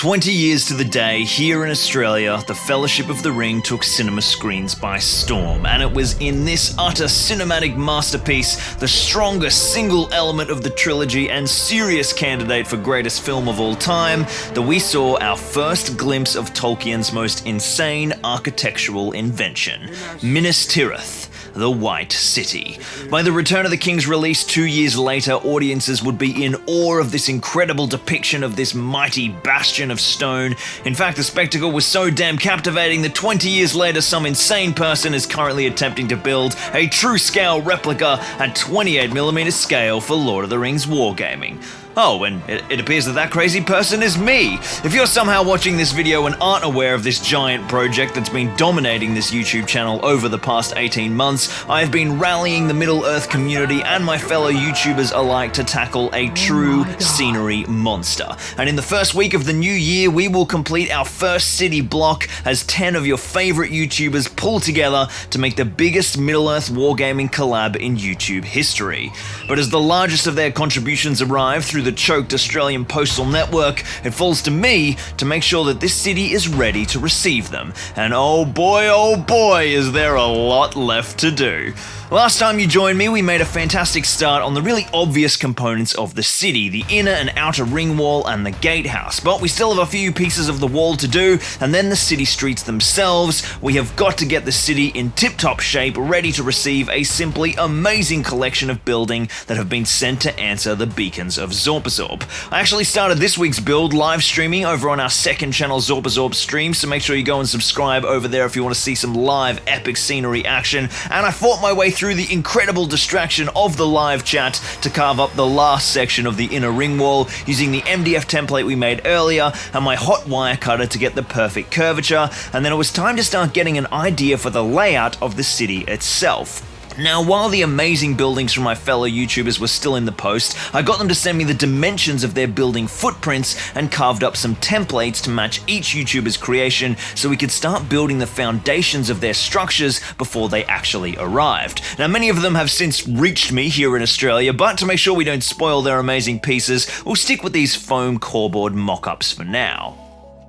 20 years to the day, here in Australia, the Fellowship of the Ring took cinema screens by storm, and it was in this utter cinematic masterpiece, the strongest single element of the trilogy and serious candidate for greatest film of all time, that we saw our first glimpse of Tolkien's most insane architectural invention, Minas Tirith, the White City. By the Return of the King's release 2 years later, audiences would be in awe of this incredible depiction of this mighty bastion of stone. In fact, the spectacle was so damn captivating that 20 years later, some insane person is currently attempting to build a true-scale replica at 28mm scale for Lord of the Rings wargaming. Oh, and it appears that crazy person is me. If you're somehow watching this video and aren't aware of this giant project that's been dominating this YouTube channel over the past 18 months, I've been rallying the Middle-earth community and my fellow YouTubers alike to tackle a true scenery monster. And in the first week of the new year, we will complete our first city block as 10 of your favorite YouTubers pull together to make the biggest Middle-earth wargaming collab in YouTube history. But as the largest of their contributions arrive through the choked Australian postal network, it falls to me to make sure that this city is ready to receive them. And oh boy, is there a lot left to do. Last time you joined me, we made a fantastic start on the really obvious components of the city, the inner and outer ring wall and the gatehouse, but we still have a few pieces of the wall to do, and then the city streets themselves. We have got to get the city in tip-top shape, ready to receive a simply amazing collection of building that have been sent to answer the beacons of Zorpazorp. I actually started this week's build live streaming over on our second channel, Zorpazorp Streams, so make sure you go and subscribe over there if you want to see some live epic scenery action, and I fought my way through the incredible distraction of the live chat to carve up the last section of the inner ring wall using the MDF template we made earlier and my hot wire cutter to get the perfect curvature, and then it was time to start getting an idea for the layout of the city itself. Now, while the amazing buildings from my fellow YouTubers were still in the post, I got them to send me the dimensions of their building footprints and carved up some templates to match each YouTuber's creation so we could start building the foundations of their structures before they actually arrived. Now, many of them have since reached me here in Australia, but to make sure we don't spoil their amazing pieces, we'll stick with these foam coreboard mock-ups for now.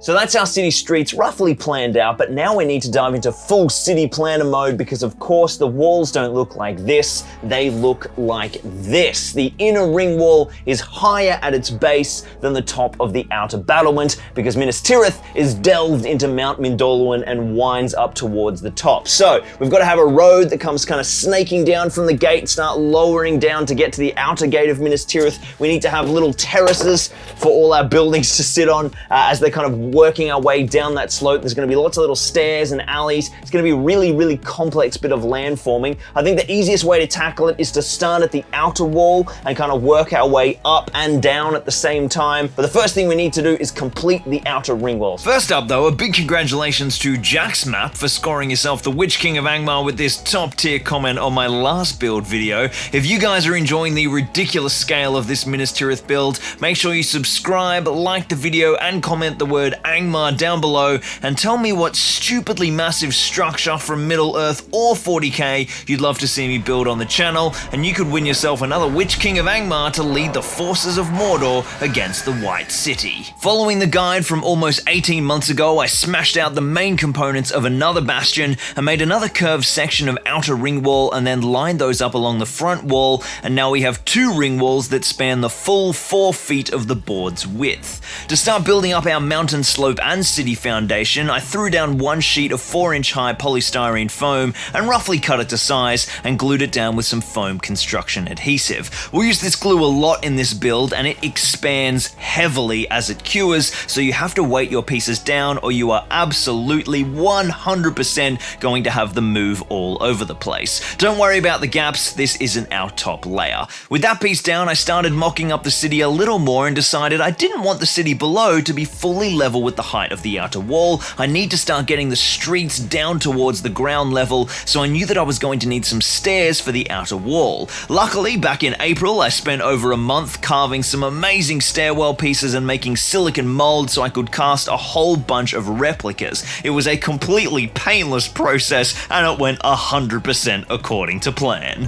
So that's our city streets roughly planned out, but now we need to dive into full city planner mode because of course the walls don't look like this, they look like this. The inner ring wall is higher at its base than the top of the outer battlement because Minas Tirith is delved into Mount Mindolluin and winds up towards the top. So we've got to have a road that comes kind of snaking down from the gate, start lowering down to get to the outer gate of Minas Tirith. We need to have little terraces for all our buildings to sit on as they kind of working our way down that slope. There's going to be lots of little stairs and alleys. It's going to be a really complex bit of land forming. I think the easiest way to tackle it is to start at the outer wall and kind of work our way up and down at the same time. But the first thing we need to do is complete the outer ring walls. First up though, a big congratulations to JaxMap for scoring yourself the Witch King of Angmar with this top tier comment on my last build video. If you guys are enjoying the ridiculous scale of this Minas Tirith build, make sure you subscribe, like the video and comment the word Angmar down below and tell me what stupidly massive structure from Middle-earth or 40k you'd love to see me build on the channel, and you could win yourself another Witch King of Angmar to lead the forces of Mordor against the White City. Following the guide from almost 18 months ago, I smashed out the main components of another bastion and made another curved section of outer ring wall and then lined those up along the front wall, and now we have two ring walls that span the full 4 feet of the board's width. To start building up our mountain slope and city foundation, I threw down one sheet of 4-inch high polystyrene foam and roughly cut it to size and glued it down with some foam construction adhesive. We'll use this glue a lot in this build and it expands heavily as it cures, so you have to weight your pieces down or you are absolutely 100% going to have them move all over the place. Don't worry about the gaps, this isn't our top layer. With that piece down, I started mocking up the city a little more and decided I didn't want the city below to be fully level with the height of the outer wall. I need to start getting the streets down towards the ground level, so I knew that I was going to need some stairs for the outer wall. Luckily, back in April, I spent over a month carving some amazing stairwell pieces and making silicon molds so I could cast a whole bunch of replicas. It was a completely painless process and it went 100% according to plan.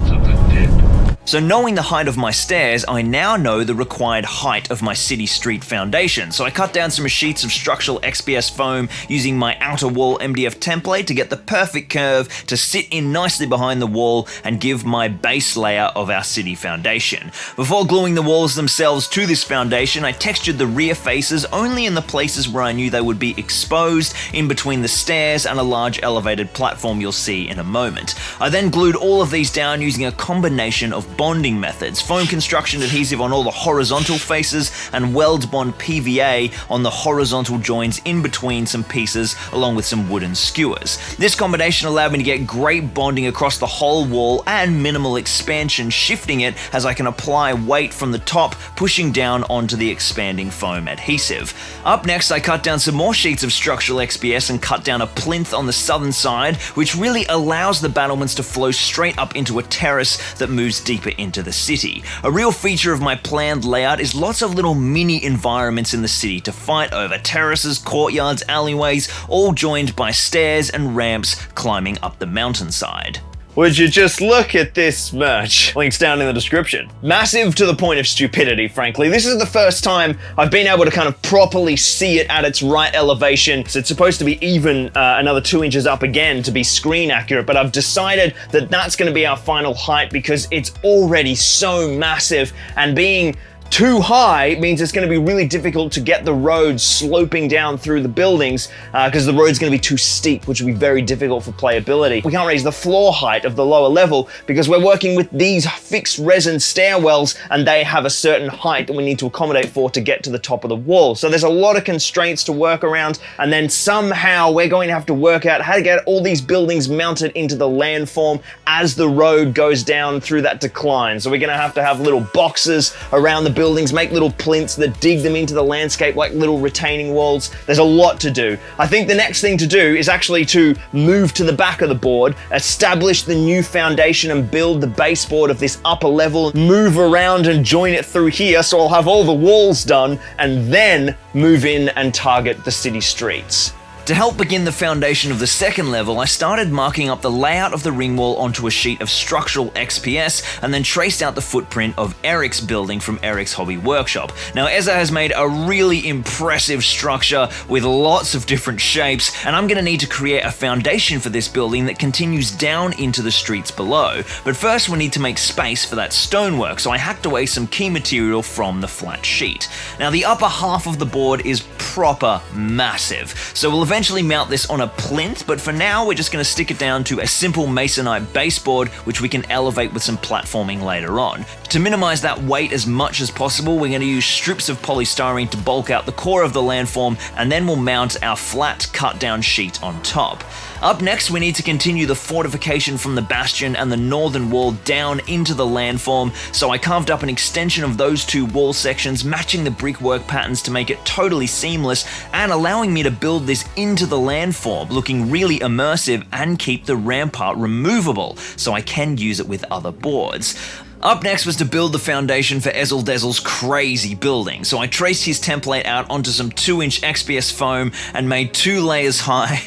So knowing the height of my stairs, I now know the required height of my city street foundation. So I cut down some sheets of structural XPS foam using my outer wall MDF template to get the perfect curve to sit in nicely behind the wall and give my base layer of our city foundation. Before gluing the walls themselves to this foundation, I textured the rear faces only in the places where I knew they would be exposed, in between the stairs and a large elevated platform you'll see in a moment. I then glued all of these down using a combination of bonding methods, foam construction adhesive on all the horizontal faces and weld bond PVA on the horizontal joins in between some pieces, along with some wooden skewers. This combination allowed me to get great bonding across the whole wall and minimal expansion, shifting it as I can apply weight from the top, pushing down onto the expanding foam adhesive. Up next, I cut down some more sheets of structural XPS and cut down a plinth on the southern side, which really allows the battlements to flow straight up into a terrace that moves deeper into the city. A real feature of my planned layout is lots of little mini environments in the city to fight over: terraces, courtyards, alleyways, all joined by stairs and ramps climbing up the mountainside. Would you just look at this merch? Links down in the description. Massive to the point of stupidity, frankly. This is the first time I've been able to kind of properly see it at its right elevation. So it's supposed to be even another 2 inches up again to be screen accurate, but I've decided that that's going to be our final height because it's already so massive, and being too high means it's going to be really difficult to get the road sloping down through the buildings because the road's going to be too steep, which will be very difficult for playability. We can't raise the floor height of the lower level because we're working with these fixed resin stairwells and they have a certain height that we need to accommodate for to get to the top of the wall. So there's a lot of constraints to work around, and then somehow we're going to have to work out how to get all these buildings mounted into the landform as the road goes down through that decline. So we're going to have little boxes around the buildings, make little plinths that dig them into the landscape like little retaining walls. There's a lot to do. I think the next thing to do is actually to move to the back of the board, establish the new foundation and build the baseboard of this upper level, move around and join it through here so I'll have all the walls done, and then move in and target the city streets. To help begin the foundation of the second level, I started marking up the layout of the ring wall onto a sheet of structural XPS and then traced out the footprint of Eric's building from Eric's Hobby Workshop. Now, Ezza has made a really impressive structure with lots of different shapes, and I'm going to need to create a foundation for this building that continues down into the streets below. But first we need to make space for that stonework, so I hacked away some key material from the flat sheet. Now, the upper half of the board is proper massive, so we'll eventually mount this on a plinth, but for now we're just going to stick it down to a simple masonite baseboard, which we can elevate with some platforming later on. To minimize that weight as much as possible, we're going to use strips of polystyrene to bulk out the core of the landform, and then we'll mount our flat cut down sheet on top. Up next, we need to continue the fortification from the bastion and the northern wall down into the landform, so I carved up an extension of those two wall sections, matching the brickwork patterns to make it totally seamless and allowing me to build this into the landform, looking really immersive, and keep the rampart removable so I can use it with other boards. Up next was to build the foundation for Ezel Dezel's crazy building, so I traced his template out onto some 2-inch XPS foam and made 2 layers high.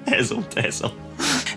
Ezel Dezel.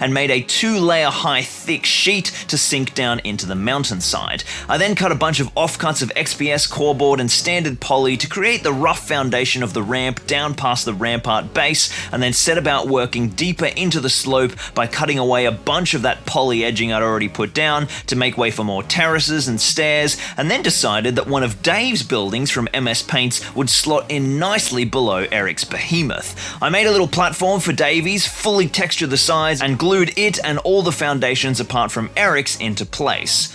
And made a 2-layer high thick sheet to sink down into the mountainside. I then cut a bunch of offcuts of XPS core board and standard poly to create the rough foundation of the ramp down past the rampart base, and then set about working deeper into the slope by cutting away a bunch of that poly edging I'd already put down to make way for more terraces and stairs, and then decided that one of Dave's buildings from MS Paints would slot in nicely below Eric's behemoth. I made a little platform for Davey's, fully textured the sides, and glued it and all the foundations apart from Eric's into place.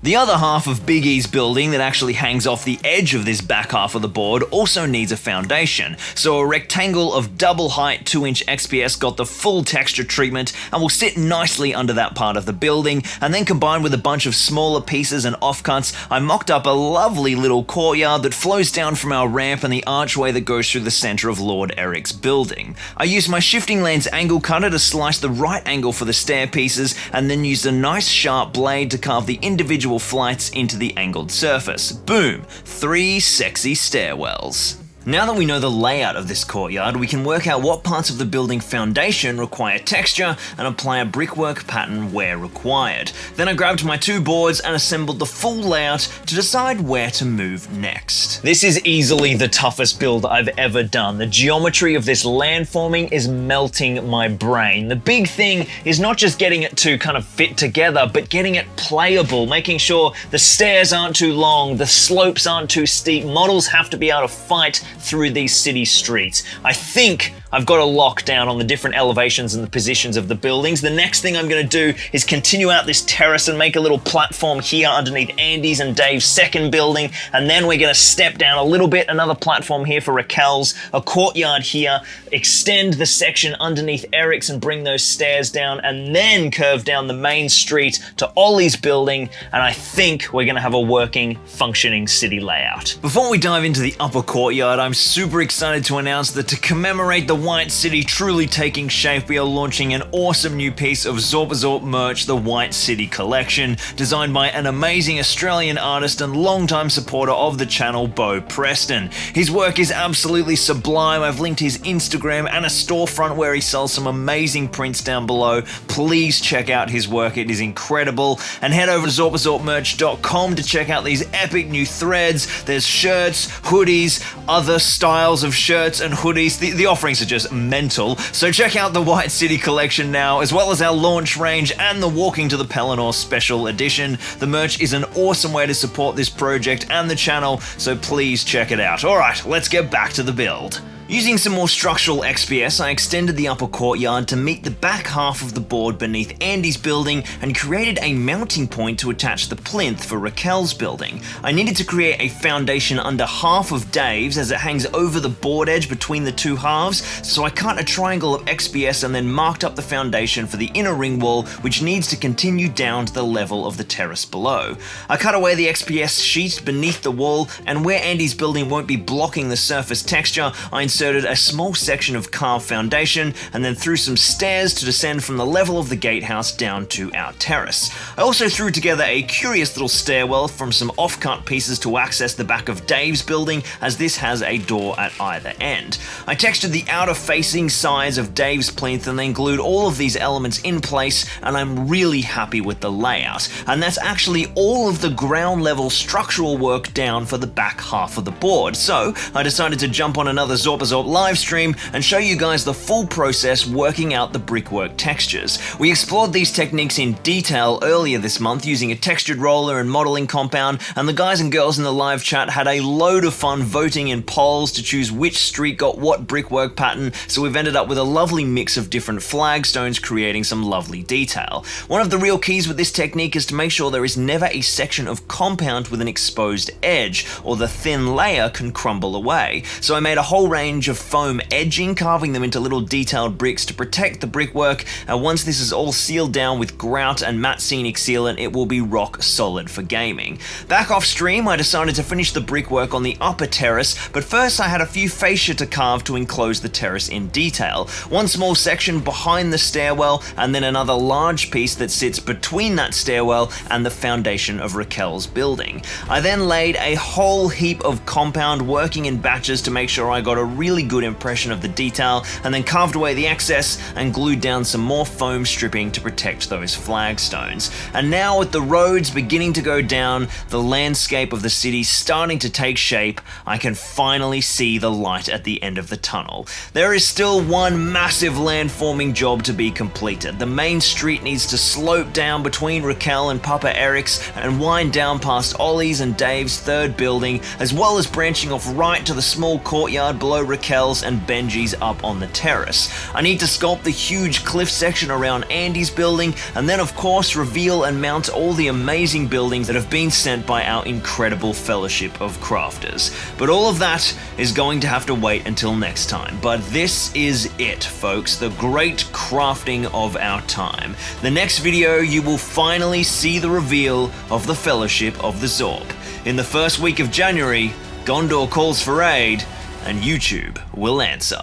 The other half of Big E's building that actually hangs off the edge of this back half of the board also needs a foundation, so a rectangle of double height 2-inch XPS got the full texture treatment and will sit nicely under that part of the building, and then combined with a bunch of smaller pieces and offcuts, I mocked up a lovely little courtyard that flows down from our ramp and the archway that goes through the center of Lord Eric's building. I used my shifting lens angle cutter to slice the right angle for the stair pieces, and then used a nice sharp blade to carve the individual flights into the angled surface. Boom! 3 sexy stairwells. Now that we know the layout of this courtyard, we can work out what parts of the building foundation require texture and apply a brickwork pattern where required. Then I grabbed my 2 boards and assembled the full layout to decide where to move next. This is easily the toughest build I've ever done. The geometry of this landforming is melting my brain. The big thing is not just getting it to kind of fit together, but getting it playable, making sure the stairs aren't too long, the slopes aren't too steep. Models have to be able to fight through these city streets. I think I've got a lockdown on the different elevations and the positions of the buildings. The next thing I'm going to do is continue out this terrace and make a little platform here underneath Andy's and Dave's second building, and then we're going to step down a little bit, another platform here for Raquel's, a courtyard here, extend the section underneath Eric's and bring those stairs down, and then curve down the main street to Ollie's building, and I think we're going to have a working, functioning city layout. Before we dive into the upper courtyard, I'm super excited to announce that to commemorate the White City truly taking shape, we are launching an awesome new piece of Zorpazorp merch, the White City Collection, designed by an amazing Australian artist and longtime supporter of the channel, Bo Preston. His work is absolutely sublime. I've linked his Instagram and a storefront where he sells some amazing prints down below. Please check out his work, it is incredible. And head over to zorpazorpmerch.com to check out these epic new threads. There's shirts, hoodies, other styles of shirts and hoodies. The offerings are just mental. So check out the White City Collection now, as well as our launch range and the Walking to the Pelennor Special Edition. The merch is an awesome way to support this project and the channel, so please check it out. Alright, let's get back to the build. Using some more structural XPS, I extended the upper courtyard to meet the back half of the board beneath Andy's building and created a mounting point to attach the plinth for Raquel's building. I needed to create a foundation under half of Dave's as it hangs over the board edge between the 2 halves, so I cut a triangle of XPS and then marked up the foundation for the inner ring wall, which needs to continue down to the level of the terrace below. I cut away the XPS sheet beneath the wall, and where Andy's building won't be blocking the surface texture, I inserted a small section of carved foundation and then threw some stairs to descend from the level of the gatehouse down to our terrace. I also threw together a curious little stairwell from some off-cut pieces to access the back of Dave's building, as this has a door at either end. I textured the outer facing sides of Dave's plinth and then glued all of these elements in place, and I'm really happy with the layout. And that's actually all of the ground level structural work down for the back half of the board. So I decided to jump on another Zorpazorp live stream and show you guys the full process working out the brickwork textures. We explored these techniques in detail earlier this month using a textured roller and modeling compound, and the guys and girls in the live chat had a load of fun voting in polls to choose which street got what brickwork pattern, so we've ended up with a lovely mix of different flagstones creating some lovely detail. One of the real keys with this technique is to make sure there is never a section of compound with an exposed edge, or the thin layer can crumble away. So I made a whole range of foam edging, carving them into little detailed bricks to protect the brickwork, and once this is all sealed down with grout and matte scenic sealant, it will be rock solid for gaming. Back off stream, I decided to finish the brickwork on the upper terrace, but first I had a few fascia to carve to enclose the terrace in detail. One small section behind the stairwell, and then another large piece that sits between that stairwell and the foundation of Raquel's building. I then laid a whole heap of compound working in batches to make sure I got a really good impression of the detail, and then carved away the excess and glued down some more foam stripping to protect those flagstones. And now with the roads beginning to go down, the landscape of the city starting to take shape, I can finally see the light at the end of the tunnel. There is still one massive landforming job to be completed. The main street needs to slope down between Raquel and Papa Eric's and wind down past Ollie's and Dave's third building, as well as branching off right to the small courtyard below Raquel's and Benji's up on the terrace. I need to sculpt the huge cliff section around Andy's building, and then of course reveal and mount all the amazing buildings that have been sent by our incredible Fellowship of Crafters. But all of that is going to have to wait until next time. But this is it, folks, the great crafting of our time. The next video you will finally see the reveal of the Fellowship of the Zorp. In the first week of January, Gondor calls for aid, and YouTube will answer.